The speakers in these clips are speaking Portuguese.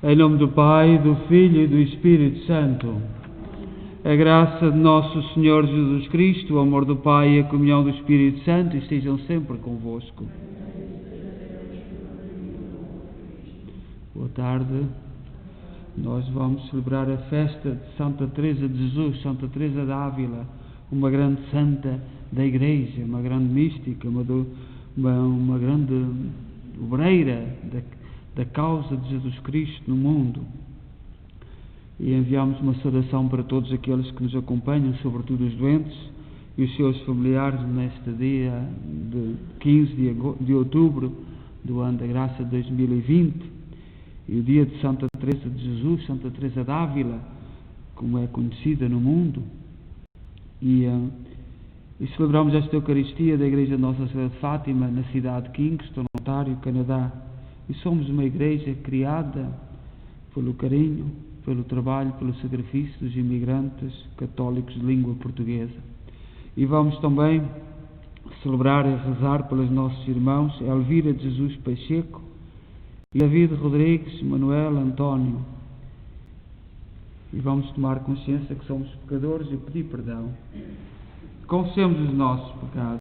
Em nome do Pai, do Filho e do Espírito Santo. A graça de nosso Senhor Jesus Cristo, o amor do Pai e a comunhão do Espírito Santo estejam sempre convosco. Boa tarde. Nós vamos celebrar a festa de Santa Teresa de Jesus, Santa Teresa de Ávila, uma grande santa da Igreja, uma grande mística, uma grande obreira da causa de Jesus Cristo no mundo. E enviamos uma saudação para todos aqueles que nos acompanham, sobretudo os doentes e os seus familiares, neste dia de 15 de outubro do ano da graça de 2020, e o dia de Santa Teresa de Jesus, Santa Teresa de Ávila, como é conhecida no mundo. E celebramos esta Eucaristia da Igreja de Nossa Senhora de Fátima, na cidade de Kingston, Ontário, Canadá. E somos uma igreja criada pelo carinho, pelo trabalho, pelo sacrifício dos imigrantes católicos de língua portuguesa. E vamos também celebrar e rezar pelos nossos irmãos Elvira de Jesus Pacheco e David Rodrigues, Manuel, António. E vamos tomar consciência que somos pecadores e pedir perdão. Confessemos os nossos pecados.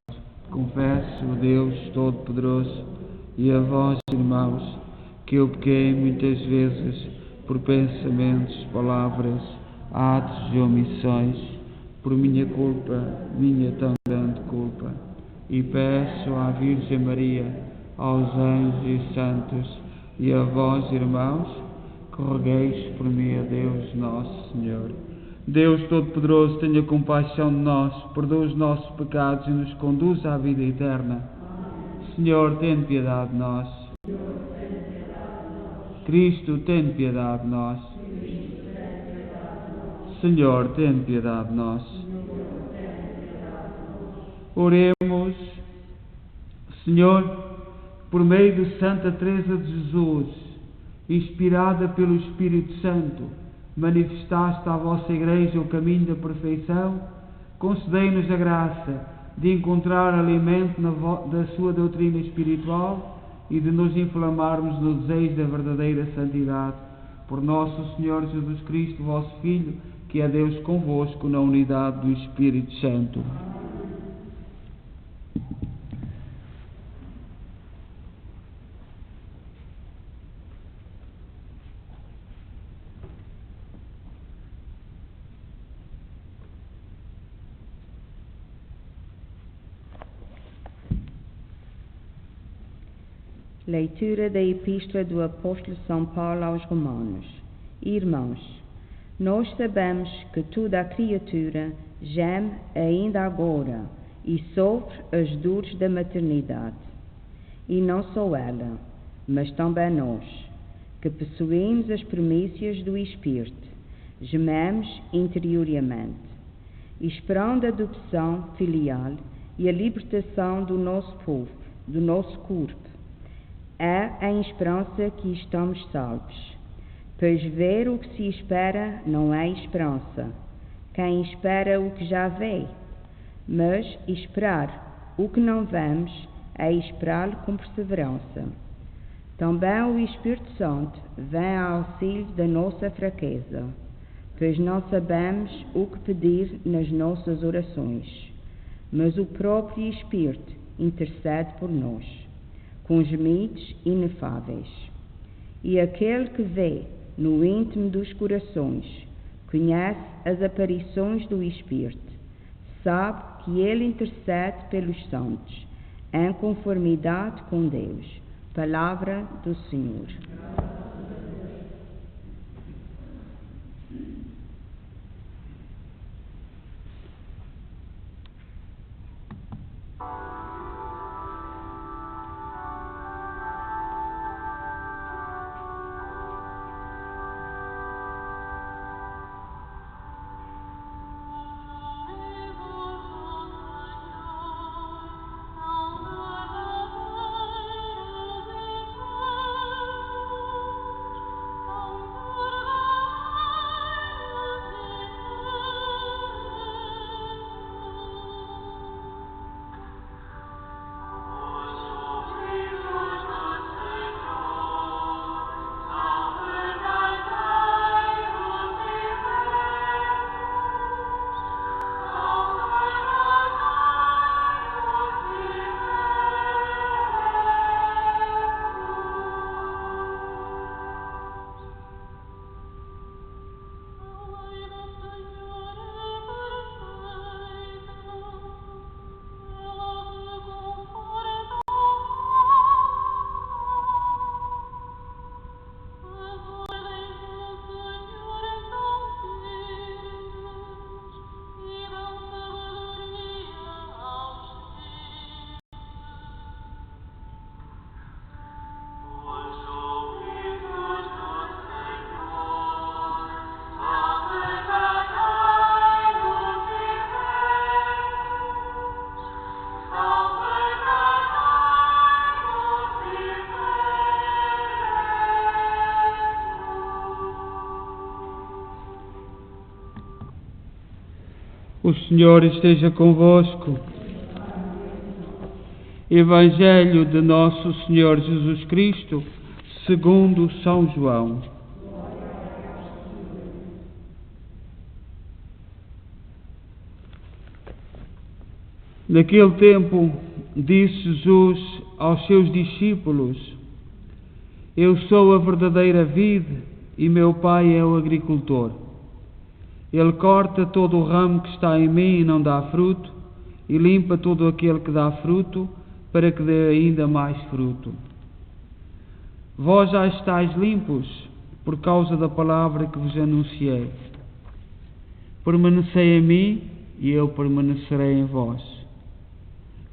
Confesso a Deus Todo-Poderoso e a vós, irmãos, que eu pequei muitas vezes por pensamentos, palavras, atos e omissões, por minha culpa, minha tão grande culpa. E peço à Virgem Maria, aos anjos e santos e a vós, irmãos, que rogueis por mim a Deus Nosso Senhor. Deus Todo-Poderoso, tenha compaixão de nós, perdoa os nossos pecados e nos conduza à vida eterna. Senhor, tem piedade de nós. Cristo, tem piedade de nós. Senhor, tem piedade de nós. Oremos. Senhor, por meio de Santa Teresa de Jesus, inspirada pelo Espírito Santo, manifestaste à vossa Igreja o caminho da perfeição, concedei-nos a graça de encontrar alimento da sua doutrina espiritual e de nos inflamarmos no desejo da verdadeira santidade. Por nosso Senhor Jesus Cristo, vosso Filho, que é Deus convosco na unidade do Espírito Santo. Leitura da Epístola do Apóstolo São Paulo aos Romanos. Irmãos, nós sabemos que toda a criatura geme ainda agora e sofre as dores da maternidade. E não só ela, mas também nós, que possuímos as primícias do Espírito, gememos interiormente, esperando a adoção filial e a libertação do nosso povo, do nosso corpo. É em esperança que estamos salvos. Pois ver o que se espera não é esperança. Quem espera o que já vê? Mas esperar o que não vemos é esperá-lo com perseverança. Também o Espírito Santo vem ao auxílio da nossa fraqueza, pois não sabemos o que pedir nas nossas orações, mas o próprio Espírito intercede por nós, com gemidos inefáveis. E aquele que vê no íntimo dos corações, conhece as aparições do Espírito, sabe que ele intercede pelos santos, em conformidade com Deus. Palavra do Senhor. O Senhor esteja convosco. Evangelho de Nosso Senhor Jesus Cristo, segundo São João. Naquele tempo, disse Jesus aos seus discípulos: Eu sou a verdadeira vide e meu Pai é o agricultor. Ele corta todo o ramo que está em mim e não dá fruto, e limpa todo aquele que dá fruto, para que dê ainda mais fruto. Vós já estáis limpos, por causa da palavra que vos anunciei. Permanecei em mim, e eu permanecerei em vós.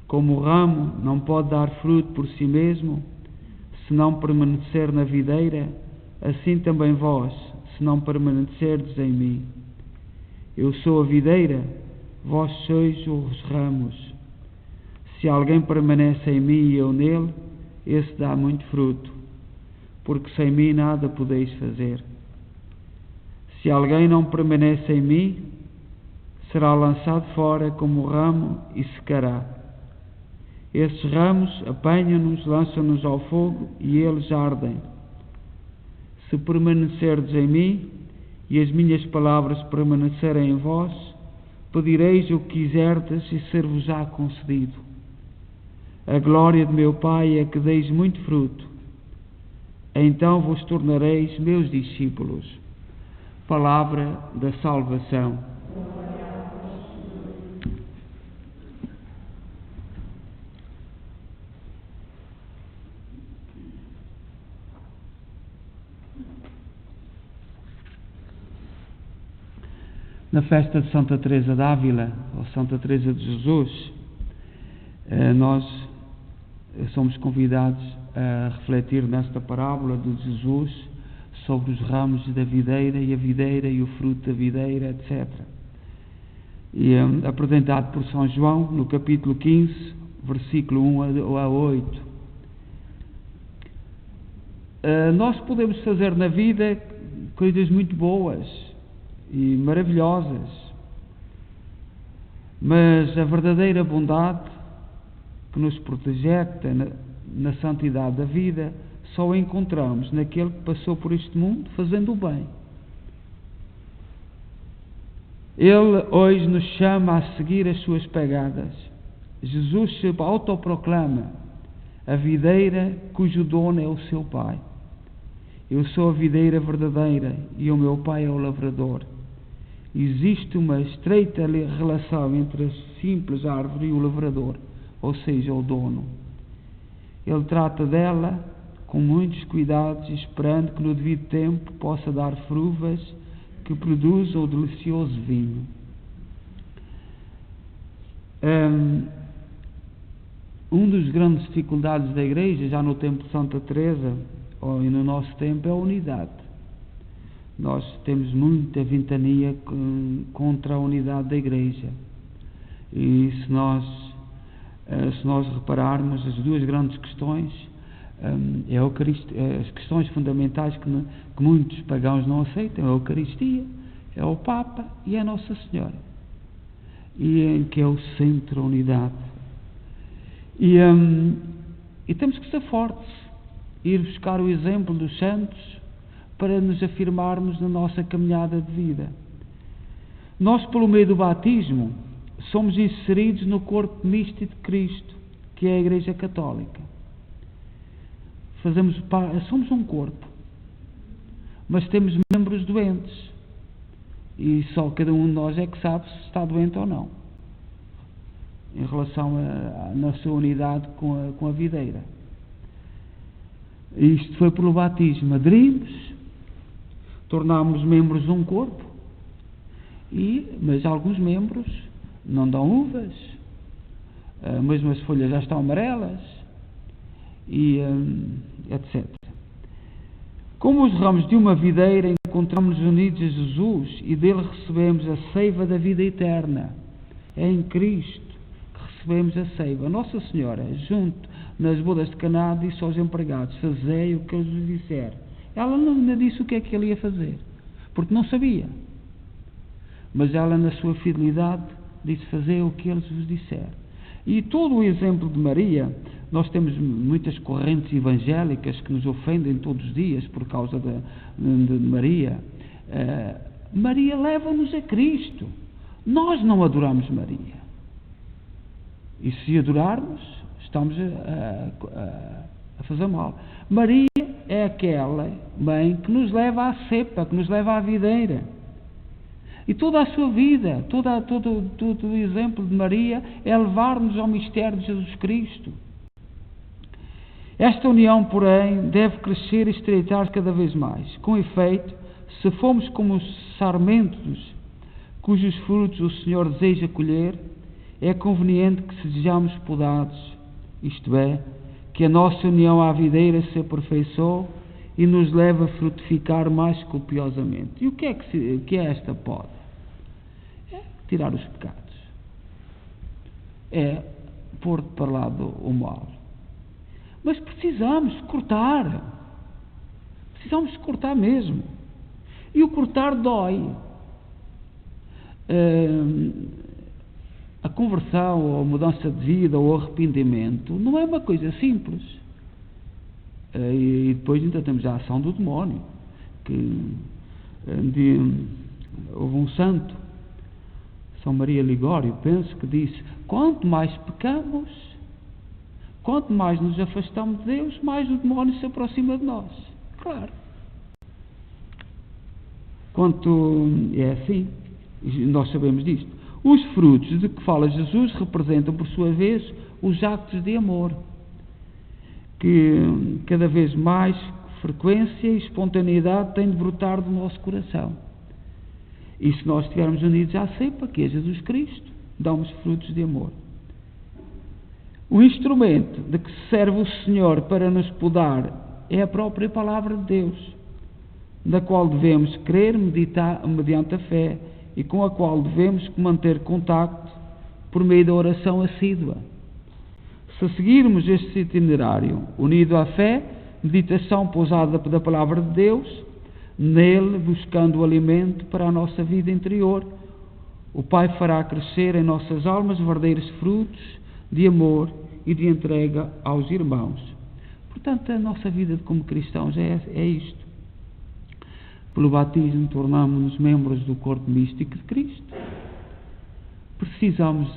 Como o ramo não pode dar fruto por si mesmo, se não permanecer na videira, assim também vós, se não permanecerdes em mim. Eu sou a videira, vós sois os ramos. Se alguém permanece em mim e eu nele, esse dá muito fruto, porque sem mim nada podeis fazer. Se alguém não permanece em mim, será lançado fora como o ramo e secará. Esses ramos apanham-nos, lançam-nos ao fogo e eles ardem. Se permanecerdes em mim e as minhas palavras permanecerem em vós, pedireis o que quiserdes e ser-vos-á concedido. A glória de meu Pai é que deis muito fruto. Então vos tornareis meus discípulos. Palavra da salvação. Na festa de Santa Teresa d'Ávila, ou Santa Teresa de Jesus, nós somos convidados a refletir nesta parábola de Jesus sobre os ramos da videira e o fruto da videira, etc. E apresentado por São João no capítulo 15, versículo 1 a 8. Nós podemos fazer na vida coisas muito boas e maravilhosas, mas a verdadeira bondade que nos projeta na santidade da vida só a encontramos naquele que passou por este mundo fazendo o bem. Ele hoje nos chama a seguir as suas pegadas. Jesus se autoproclama a videira cujo dono é o seu Pai. Eu sou a videira verdadeira e o meu Pai é o lavrador. Existe uma estreita relação entre a simples árvore e o lavrador, ou seja, o dono. Ele trata dela com muitos cuidados, esperando que no devido tempo possa dar fruvas que produzam o delicioso vinho. Dos grandes dificuldades da Igreja, já no tempo de Santa Teresa, ou no nosso tempo, é a unidade. Nós temos muita ventania contra a unidade da Igreja. E se nós repararmos as duas grandes questões, as questões fundamentais que muitos pagãos não aceitam, é a Eucaristia, é o Papa e é a Nossa Senhora, e que é o centro da unidade. E temos que ser fortes, ir buscar o exemplo dos santos para nos afirmarmos na nossa caminhada de vida. Nós, pelo meio do batismo, somos inseridos no corpo místico de Cristo, que é a Igreja Católica. Somos um corpo, mas temos membros doentes, e só cada um de nós é que sabe se está doente ou não, em relação na sua unidade com a videira. Isto foi pelo batismo. Aderimos, tornámos membros de um corpo, mas alguns membros não dão uvas, mesmo as folhas já estão amarelas, e etc. Como os ramos de uma videira, encontramos-nos unidos a Jesus e dele recebemos a seiva da vida eterna. É em Cristo que recebemos a seiva. Nossa Senhora, junto nas bodas de Caná, disse aos empregados: fazei o que ele vos disser. Ela não disse o que é que ele ia fazer, porque não sabia. Mas ela, na sua fidelidade, disse: fazei o que Ele vos disser. E todo o exemplo de Maria, nós temos muitas correntes evangélicas que nos ofendem todos os dias por causa de Maria. Maria leva-nos a Cristo. Nós não adoramos Maria. E se adorarmos, estamos a fazer mal. Maria é aquela mãe que nos leva à cepa, que nos leva à videira. E toda a sua vida, todo o exemplo de Maria é levar-nos ao mistério de Jesus Cristo. Esta união, porém, deve crescer e estreitar cada vez mais. Com efeito, se formos como os sarmentos cujos frutos o Senhor deseja colher, é conveniente que sejamos podados, isto é, que a nossa união à videira se aperfeiçoe e nos leve a frutificar mais copiosamente. E o que é esta poda? É tirar os pecados. É pôr para lado o mal. Mas precisamos cortar. Precisamos cortar mesmo. E o cortar dói. A conversão, ou a mudança de vida, ou o arrependimento, não é uma coisa simples. E depois ainda temos a ação do demónio. Houve um santo, São Maria Ligório, penso, que disse: quanto mais pecamos, quanto mais nos afastamos de Deus, mais o demónio se aproxima de nós. Claro. É assim, nós sabemos disto. Os frutos de que fala Jesus representam, por sua vez, os atos de amor, que cada vez mais frequência e espontaneidade têm de brotar do nosso coração. E se nós estivermos unidos à cepa, que é Jesus Cristo, damos frutos de amor. O instrumento de que se serve o Senhor para nos podar é a própria palavra de Deus, da qual devemos crer mediante a fé e com a qual devemos manter contacto por meio da oração assídua. Se seguirmos este itinerário, unido à fé, meditação pousada da palavra de Deus, nele buscando o alimento para a nossa vida interior, o Pai fará crescer em nossas almas verdadeiros frutos de amor e de entrega aos irmãos. Portanto, a nossa vida como cristãos é isto. Pelo batismo tornamos-nos membros do corpo místico de Cristo. Precisamos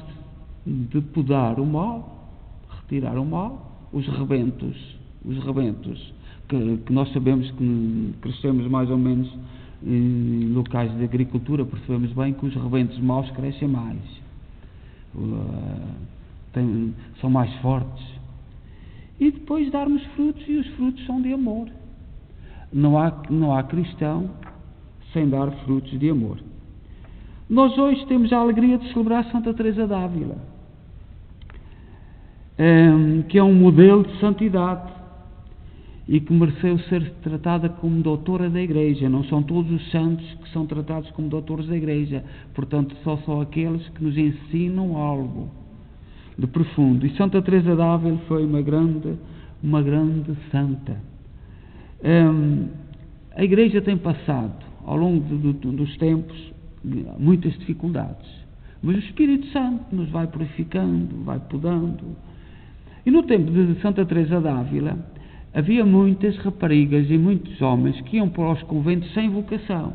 de podar o mal, retirar o mal, os rebentos que nós sabemos que crescemos mais ou menos em locais de agricultura, percebemos bem que os rebentos maus crescem mais, são mais fortes. E depois darmos frutos, e os frutos são de amor. Não há cristão sem dar frutos de amor. Nós hoje temos a alegria de celebrar Santa Teresa d'Ávila, que é um modelo de santidade e que mereceu ser tratada como doutora da Igreja. Não são todos os santos que são tratados como doutores da Igreja, portanto só aqueles que nos ensinam algo de profundo. E Santa Teresa d'Ávila foi uma grande santa. A Igreja tem passado ao longo dos tempos muitas dificuldades, mas o Espírito Santo nos vai purificando, vai podando. E no tempo de Santa Teresa d'Ávila havia muitas raparigas e muitos homens que iam para os conventos sem vocação,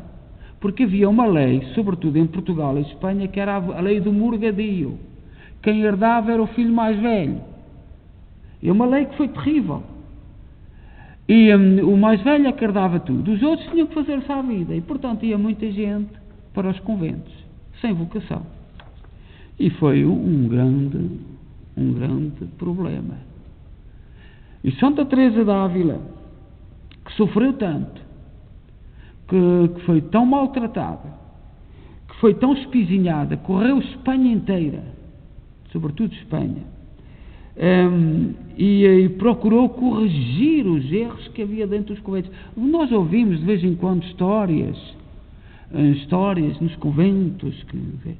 porque havia uma lei, sobretudo em Portugal e Espanha, que era a lei do morgadio. Quem herdava era o filho mais velho. É uma lei que foi terrível. E o mais velho é que herdava tudo. Os outros tinham que fazer-se à vida. E, portanto, ia muita gente para os conventos, sem vocação. E foi um grande problema. E Santa Teresa d'Ávila, que sofreu tanto, que foi tão maltratada, que foi tão espizinhada, correu Espanha inteira, sobretudo Espanha, e procurou corrigir os erros que havia dentro dos conventos. Nós ouvimos de vez em quando histórias nos conventos que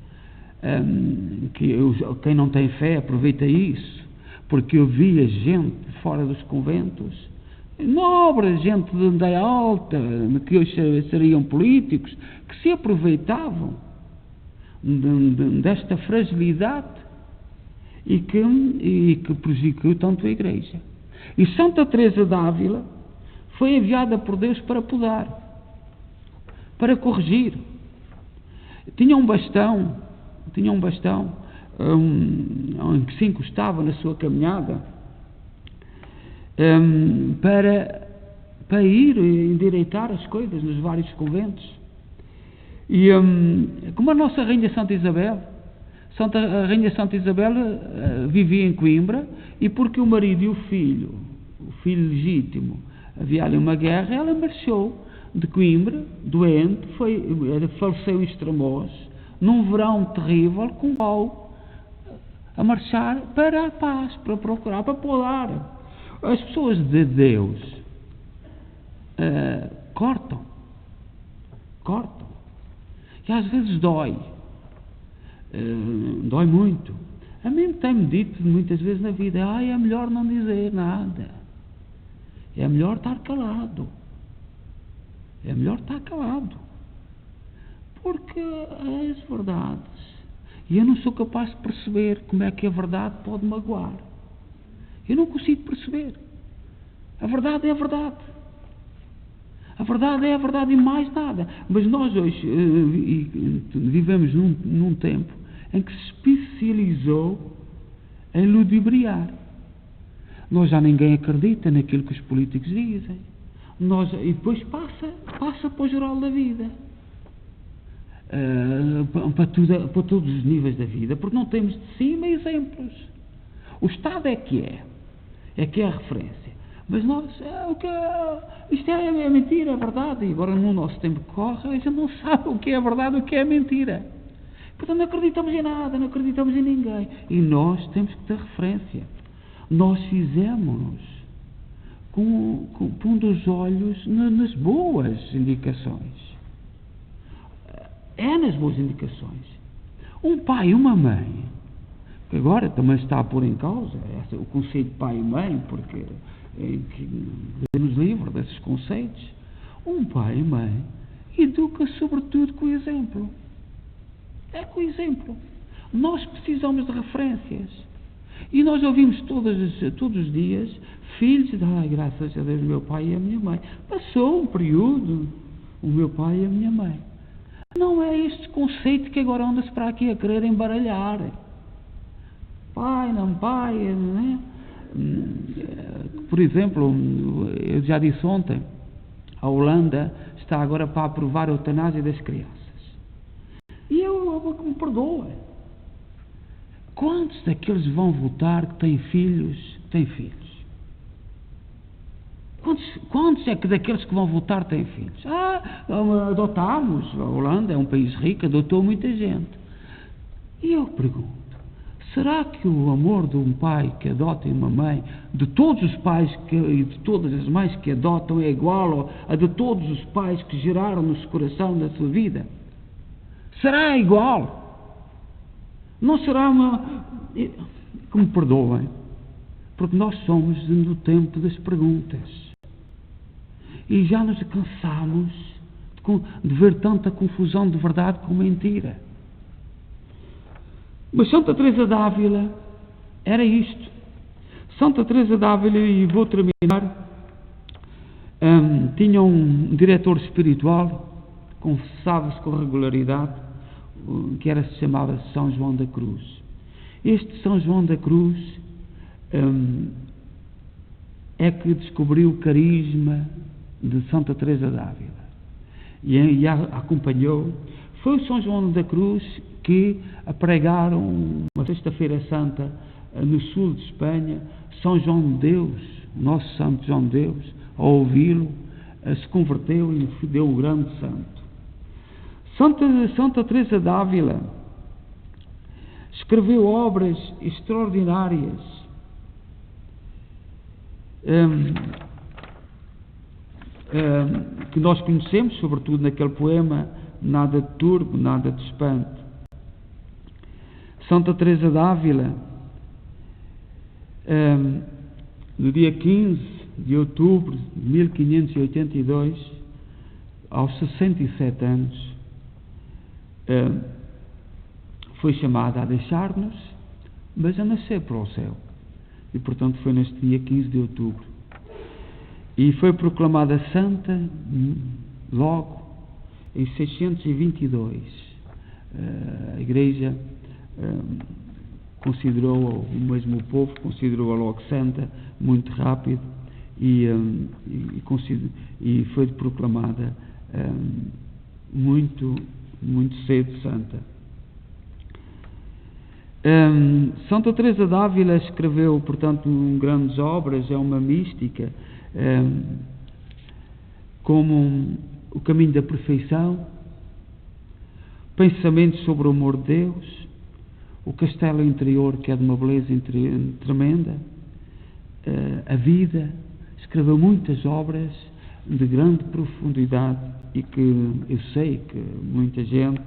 quem não tem fé aproveita isso, porque eu via gente fora dos conventos, nobres, gente de andar alta, que hoje seriam políticos, que se aproveitavam desta fragilidade e que prejudicou tanto a Igreja. E Santa Teresa d'Ávila foi enviada por Deus para podar, para corrigir. Tinha um bastão em que se encostava na sua caminhada para ir endireitar as coisas nos vários conventos. E como a nossa Rainha Santa Isabel, a Rainha Santa Isabel vivia em Coimbra, e porque o marido e o filho legítimo, havia ali uma guerra, ela marchou de Coimbra, doente, faleceu em Estremoz, num verão terrível, com o pau a marchar para a paz, para procurar, para podar. As pessoas de Deus cortam, e às vezes dói muito. A mim tem-me dito muitas vezes na vida: é melhor não dizer nada, é melhor estar calado, porque as verdades, e eu não sou capaz de perceber como é que a verdade pode magoar. Eu não consigo perceber. A verdade é a verdade. A verdade é a verdade e mais nada. Mas nós hoje vivemos num tempo em que se especializou em ludibriar. Nós já ninguém acredita naquilo que os políticos dizem. E depois passa para o geral da vida. Para todos os níveis da vida, porque não temos de cima exemplos. O Estado é que é a referência. Mas nós, isto é mentira, é verdade. E agora no nosso tempo que corre, a gente não sabe o que é verdade e o que é mentira. Portanto, não acreditamos em nada, não acreditamos em ninguém. E nós temos que ter referência. Nós fizemos-nos pondo os olhos nas boas indicações. Nas boas indicações. Um pai e uma mãe, que agora também está a pôr em causa o conceito de pai e mãe, porque nos livra desses conceitos. Um pai e mãe educa sobretudo com o exemplo. É com o exemplo. Nós precisamos de referências. E nós ouvimos todos os dias filhos de graças a Deus, meu pai e a minha mãe. Passou um período, o meu pai e a minha mãe. Não é este conceito que agora anda-se para aqui a querer embaralhar. Pai, não pai, não é? Por exemplo, eu já disse ontem, a Holanda está agora para aprovar a eutanásia das crianças. E eu me perdoa. Quantos daqueles vão votar que têm filhos? Quantos é que daqueles que vão votar têm filhos? Adotámos. A Holanda é um país rico, adotou muita gente. E eu pergunto, será que o amor de um pai que adota e uma mãe, de todos os pais e de todas as mães que adotam, é igual a de todos os pais que geraram no seu coração da sua vida? Será igual? Não será que me perdoem, porque nós somos no tempo das perguntas. E já nos cansamos de ver tanta confusão de verdade com mentira. Mas Santa Teresa d'Ávila era isto. Santa Teresa d'Ávila, e vou terminar, tinha um diretor espiritual, confessava-se com regularidade, que se chamava São João da Cruz. Este São João da Cruz é que descobriu o carisma de Santa Teresa d'Ávila e a acompanhou. Foi o São João da Cruz que a pregaram uma sexta-feira santa no sul de Espanha. São João de Deus, o nosso Santo João de Deus, ao ouvi-lo, se converteu e deu o grande santo. Santa Teresa d'Ávila escreveu obras extraordinárias, que nós conhecemos, sobretudo naquele poema Nada de Turbo, Nada de Espanto. Santa Teresa d'Ávila, no dia 15 de outubro de 1582, aos 67 anos, foi chamada a deixar-nos, mas a nascer para o céu. E, portanto, foi neste dia 15 de outubro. E foi proclamada santa logo em 622. A Igreja considerou, o mesmo povo considerou-a logo santa, muito rápido, e foi proclamada muito cedo santa. Santa Teresa d'Ávila escreveu, portanto, grandes obras, é uma mística, como o caminho da perfeição, pensamentos sobre o amor de Deus, o castelo interior, que é de uma beleza tremenda, a vida. Escreveu muitas obras de grande profundidade e que eu sei que muita gente,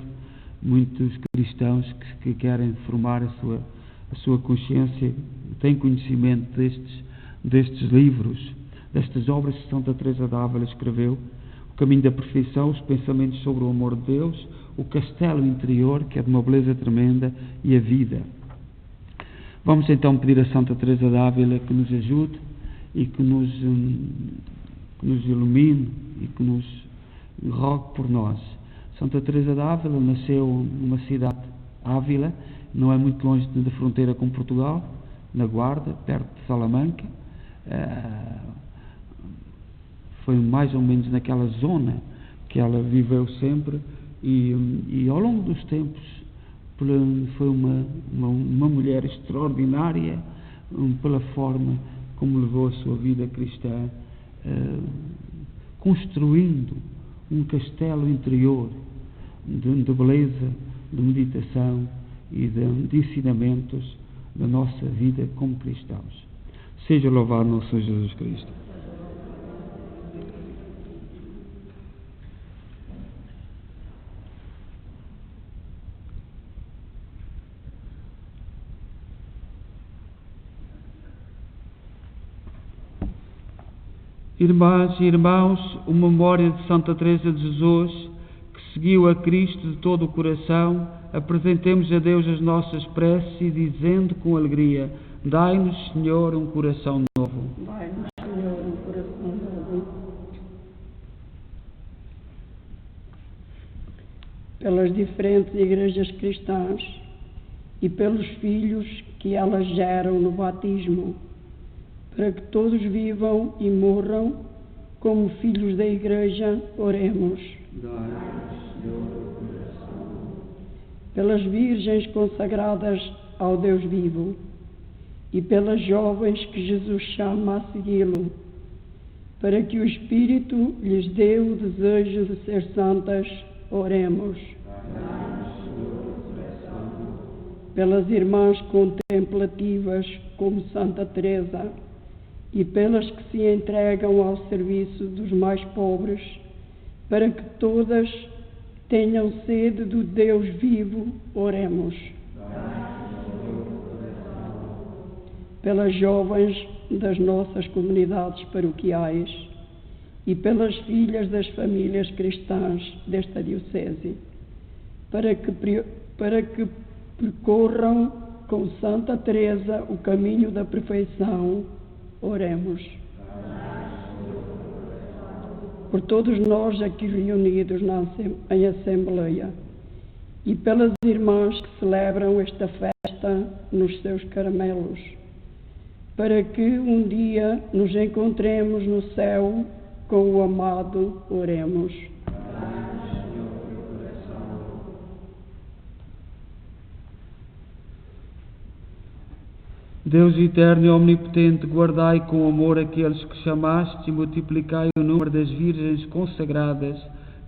muitos cristãos que querem formar a sua consciência, têm conhecimento destes livros, destas obras que Santa Teresa d'Ávila escreveu: o caminho da perfeição, os pensamentos sobre o amor de Deus, o castelo interior, que é de uma beleza tremenda, e a vida. Vamos então pedir a Santa Teresa d'Ávila que nos ajude e que nos ilumine e que nos rogue por nós. Santa Teresa d'Ávila nasceu numa cidade, Ávila, não é muito longe da fronteira com Portugal, na Guarda, perto de Salamanca. Foi mais ou menos naquela zona que ela viveu sempre, e ao longo dos tempos foi uma mulher extraordinária pela forma como levou a sua vida cristã, construindo um castelo interior de beleza, de meditação e de ensinamentos da nossa vida como cristãos. Seja louvado nosso Senhor Jesus Cristo. Irmãs e irmãos, a memória de Santa Teresa de Jesus, que seguiu a Cristo de todo o coração, apresentemos a Deus as nossas preces e dizendo com alegria: dai-nos, Senhor, um coração novo. Dai-nos, Senhor, um coração novo. Pelas diferentes igrejas cristãs e pelos filhos que elas geram no batismo, para que todos vivam e morram como filhos da Igreja, oremos. Pelas virgens consagradas ao Deus vivo e pelas jovens que Jesus chama a segui-lo, para que o Espírito lhes dê o desejo de ser santas, oremos. Pelas irmãs contemplativas como Santa Teresa, e pelas que se entregam ao serviço dos mais pobres, para que todas tenham sede do Deus vivo, oremos. Pelas jovens das nossas comunidades paroquiais e pelas filhas das famílias cristãs desta diocese, para que percorram com Santa Teresa o caminho da perfeição, oremos. Por todos nós aqui reunidos em Assembleia e pelas irmãs que celebram esta festa nos seus caramelos, para que um dia nos encontremos no céu com o amado, oremos. Deus eterno e omnipotente, guardai com amor aqueles que chamaste e multiplicai o número das virgens consagradas,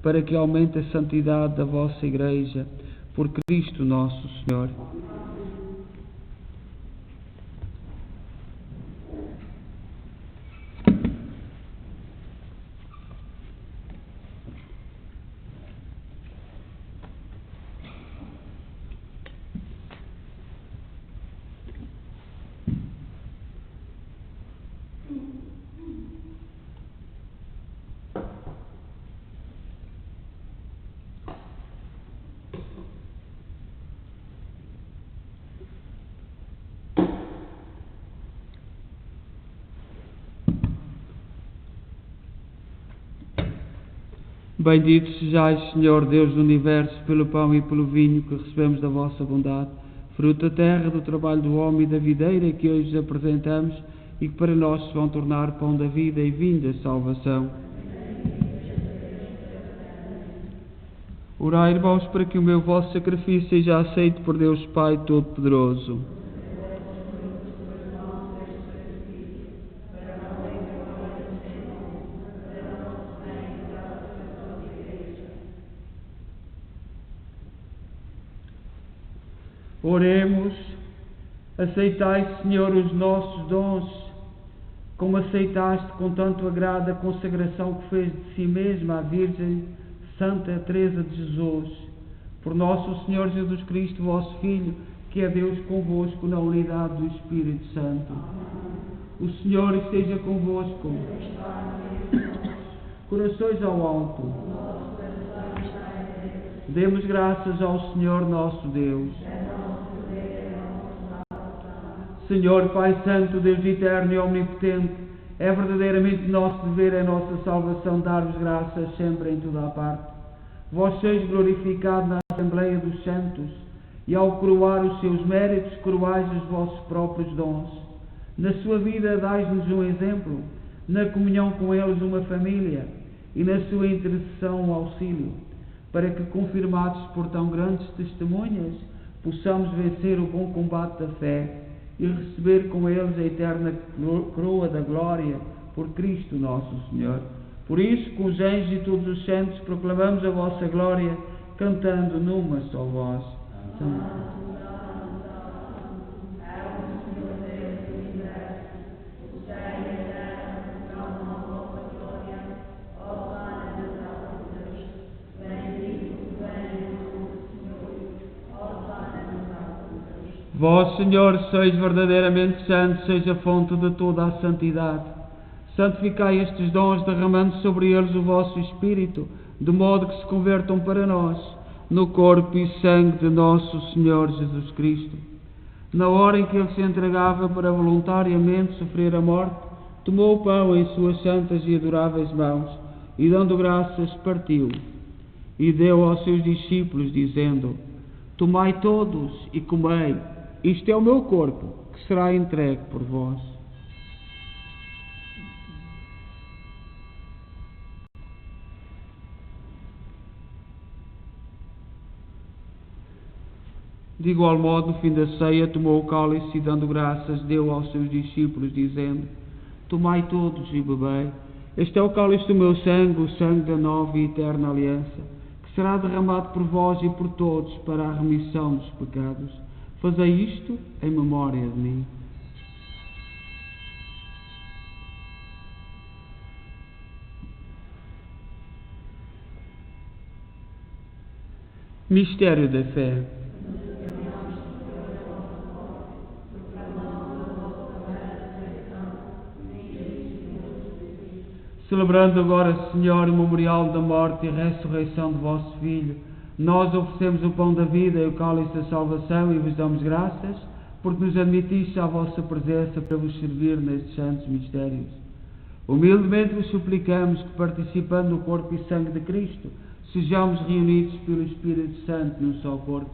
para que aumente a santidade da vossa Igreja, por Cristo nosso Senhor. Bendito sejais, Senhor Deus do Universo, pelo pão e pelo vinho que recebemos da vossa bondade, fruto da terra, do trabalho do homem e da videira que hoje vos apresentamos e que para nós se vão tornar pão da vida e vinho da salvação. Orai, irmãos, para que o meu vosso sacrifício seja aceito por Deus Pai Todo-Poderoso. Oremos. Aceitai, Senhor, os nossos dons, como aceitaste com tanto agrado a consagração que fez de si mesma a Virgem Santa Teresa de Jesus. Por nosso Senhor Jesus Cristo, vosso Filho, que é Deus convosco na unidade do Espírito Santo. O Senhor esteja convosco. Corações ao alto. Demos graças ao Senhor nosso Deus. Senhor, Pai Santo, Deus eterno e omnipotente, é verdadeiramente nosso dever, é nossa salvação, dar-vos graças sempre em toda a parte. Vós sois glorificado na Assembleia dos Santos, e ao coroar os seus méritos, coroais os vossos próprios dons. Na sua vida dais-nos um exemplo, na comunhão com eles uma família, e na sua intercessão um auxílio, para que, confirmados por tão grandes testemunhas, possamos vencer o bom combate da fé e receber com eles a eterna coroa da glória por Cristo nosso Senhor. Por isso, com os anjos e todos os santos, proclamamos a vossa glória, cantando numa só voz. Vós, Senhor, sois verdadeiramente santos, seja a fonte de toda a santidade. Santificai estes dons, derramando sobre eles o vosso Espírito, de modo que se convertam para nós, no corpo e sangue de nosso Senhor Jesus Cristo. Na hora em que Ele se entregava para voluntariamente sofrer a morte, tomou o pão em suas santas e adoráveis mãos, e dando graças, partiu, e deu aos seus discípulos, dizendo: Tomai todos e comei, isto é o meu corpo, que será entregue por vós. De igual modo, no fim da ceia, tomou o cálice e, dando graças, deu aos seus discípulos, dizendo: Tomai todos e bebei, este é o cálice do meu sangue, o sangue da nova e eterna aliança, que será derramado por vós e por todos para a remissão dos pecados. Fazei isto em memória de mim. Mistério da fé. Celebrando agora, Senhor, o memorial da morte e ressurreição de vosso Filho, nós oferecemos o pão da vida e o cálice da salvação e vos damos graças, porque nos admitiste à vossa presença para vos servir nestes santos mistérios. Humildemente vos suplicamos que, participando do corpo e sangue de Cristo, sejamos reunidos pelo Espírito Santo num só corpo.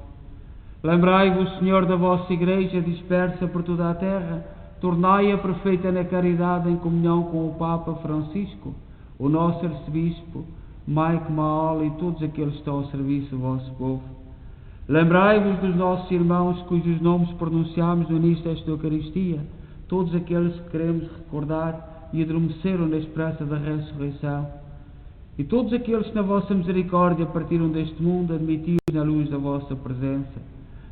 Lembrai-vos, Senhor, da vossa Igreja dispersa por toda a terra, tornai-a perfeita na caridade em comunhão com o Papa Francisco, o nosso arcebispo, Mike Maol e todos aqueles que estão ao serviço do vosso povo. Lembrai-vos dos nossos irmãos cujos nomes pronunciámos no início desta Eucaristia, todos aqueles que queremos recordar e adormeceram na esperança da ressurreição, e todos aqueles que na vossa misericórdia partiram deste mundo, admitidos na luz da vossa presença.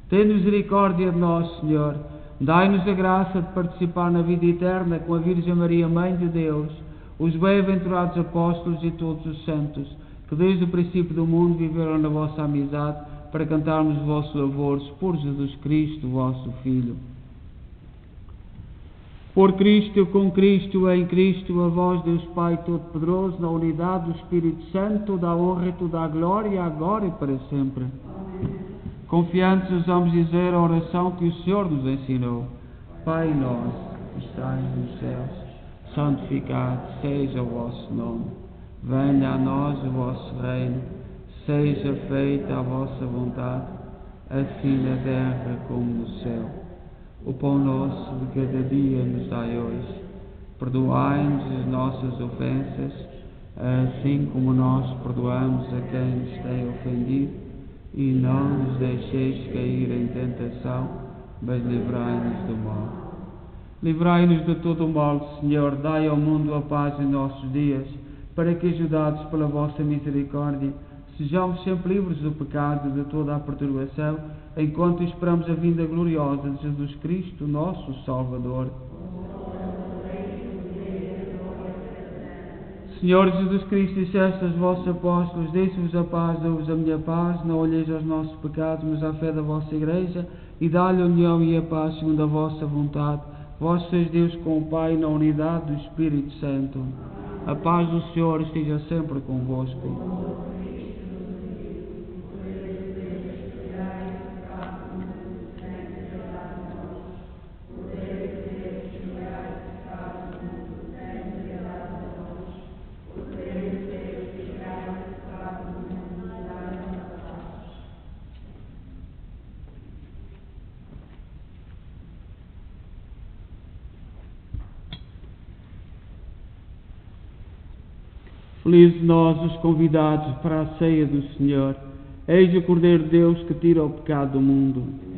Tende misericórdia de nós, Senhor, dai-nos a graça de participar na vida eterna com a Virgem Maria, Mãe de Deus, os bem-aventurados apóstolos e todos os santos, que desde o princípio do mundo viveram na vossa amizade, para cantarmos os vossos louvores por Jesus Cristo, vosso Filho. Por Cristo, com Cristo, em Cristo, a vós, Deus Pai Todo-Poderoso, na unidade do Espírito Santo, toda a honra e toda a glória, agora e para sempre. Amém. Confiantes, usamos dizer a oração que o Senhor nos ensinou. Pai nosso, que estais nos céus, santificado seja o vosso nome. Venha a nós o vosso reino, seja feita a vossa vontade, assim na terra como no céu. O pão nosso de cada dia nos dai hoje. Perdoai-nos as nossas ofensas, assim como nós perdoamos a quem nos tem ofendido, e não nos deixeis cair em tentação, mas livrai-nos do mal. Livrai-nos de todo o mal, Senhor, dai ao mundo a paz em nossos dias, para que, ajudados pela vossa misericórdia, sejamos sempre livres do pecado e de toda a perturbação, enquanto esperamos a vinda gloriosa de Jesus Cristo, nosso Salvador. Senhor Jesus Cristo, disseste aos vossos apóstolos: deixe-vos a paz, dou-vos a minha paz, não olheis aos nossos pecados, mas à fé da vossa Igreja, e dá-lhe a união e a paz segundo a vossa vontade. Vós sois Deus com o Pai, na unidade do Espírito Santo. A paz do Senhor esteja sempre convosco. Felizes nós, os convidados para a ceia do Senhor. Eis o Cordeiro de Deus que tira o pecado do mundo.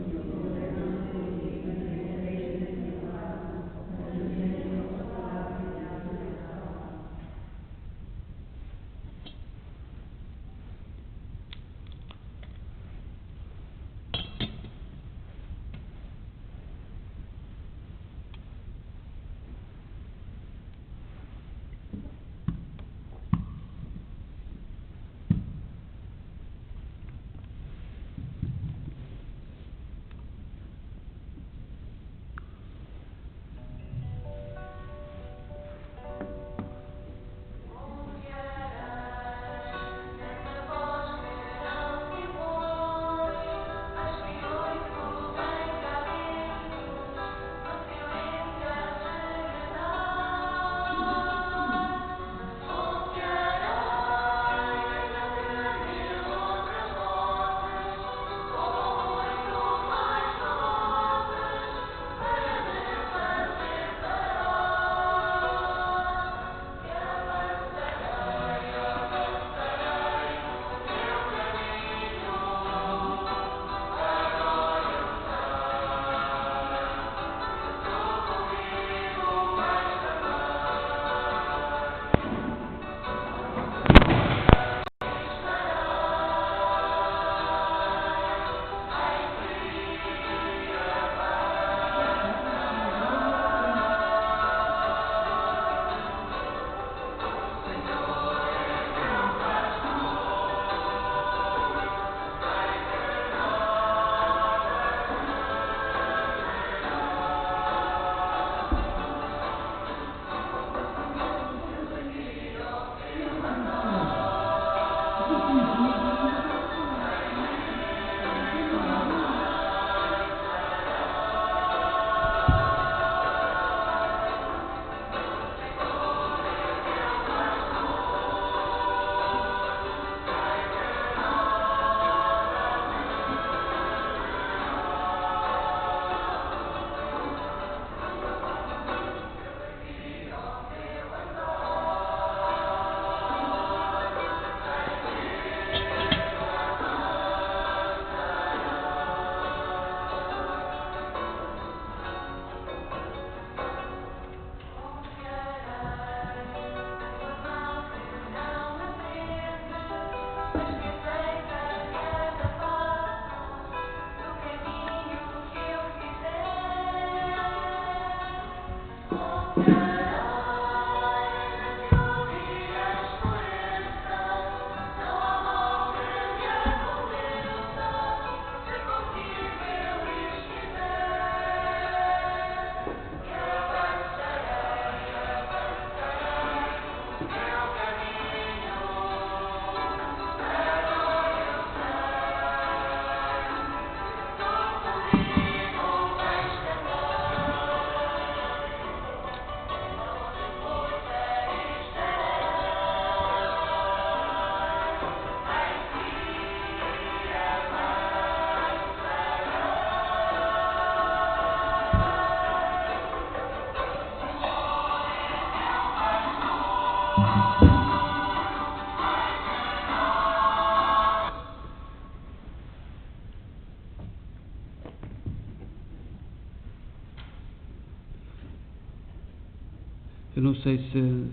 Eu não sei se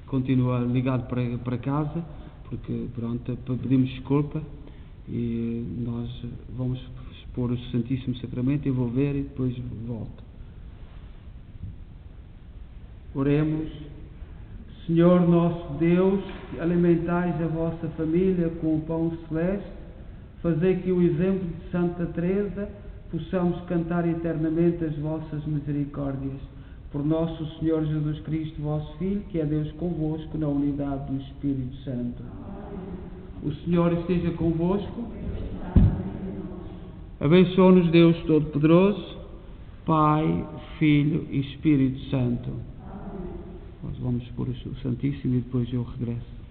continua ligado para casa, porque pronto, pedimos desculpa e nós vamos expor o Santíssimo Sacramento, eu vou ver e depois volto. Oremos. Senhor nosso Deus, que alimentais a vossa família com o pão celeste, fazei que o exemplo de Santa Teresa possamos cantar eternamente as vossas misericórdias. Por nosso Senhor Jesus Cristo, vosso Filho, que é Deus convosco, na unidade do Espírito Santo. O Senhor esteja convosco. Abençoe-nos Deus Todo-Poderoso, Pai, Filho e Espírito Santo. Nós vamos pôr o Santíssimo e depois eu regresso.